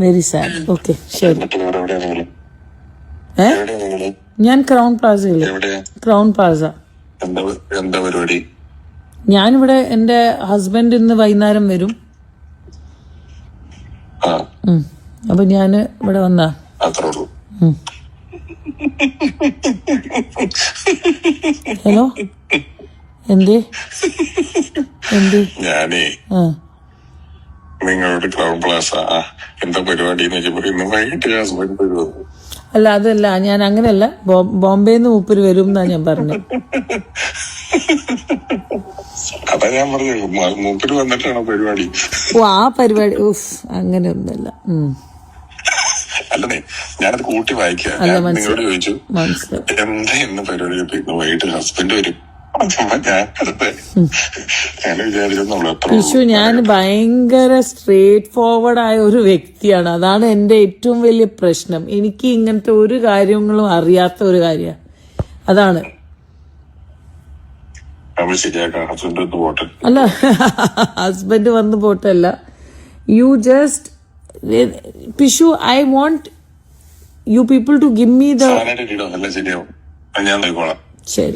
Very sad. Okay ശരി. ഞാൻ crown പ്ലാസയില്. Crown Plaza. എന്താ പരിപാടി? ഞാനിവിടെ എന്റെ ഹസ്ബൻഡ് ഇന്ന് വൈകുന്നേരം വരും. അപ്പൊ ഞാന് ഇവിടെ വന്നാ. അത്രേ ഉള്ളൂ. ഹലോ എന്തേ ഞാനേ നിങ്ങളോട് ക്രൗൺ പ്ലാസ എന്താ പരിപാടി എന്ന് വെച്ചപ്പോ ഇന്ന് വൈകിട്ട് ഹസ്ബൻഡ് വരുമോ? അല്ല അതല്ല, ഞാൻ അങ്ങനെയല്ല, ബോംബെന്ന് മൂപ്പര് വരും എന്നാ ഞാൻ പറഞ്ഞത്. അതാ ഞാൻ പറഞ്ഞത്, മൂപ്പര് വന്നിട്ടാണോ പരിപാടി? ഓ ആ പരിപാടി അങ്ങനെയൊന്നുമല്ല. അല്ലേ, ഞാനത് കൂട്ടി വായിക്കാം. നിങ്ങളോട് ചോദിച്ചു എന്താ ഇന്ന് പരിപാടി, ഇന്ന് വൈകിട്ട് ഹസ്ബൻഡ് വരും. വിഷു ഞാൻ ഭയങ്കര സ്ട്രേറ്റ് ഫോർവേഡ് ആയ ഒരു വ്യക്തിയാണ്. അതാണ് എന്റെ ഏറ്റവും വലിയ പ്രശ്നം. എനിക്ക് ഇങ്ങനത്തെ ഒരു കാര്യങ്ങളും അറിയാത്ത ഒരു കാര്യമാണ്. അതാണ്. അല്ല ഹസ്ബൻഡ് വന്ന് പോട്ടല്ല. You just push, I want you people to give me the. ശരി.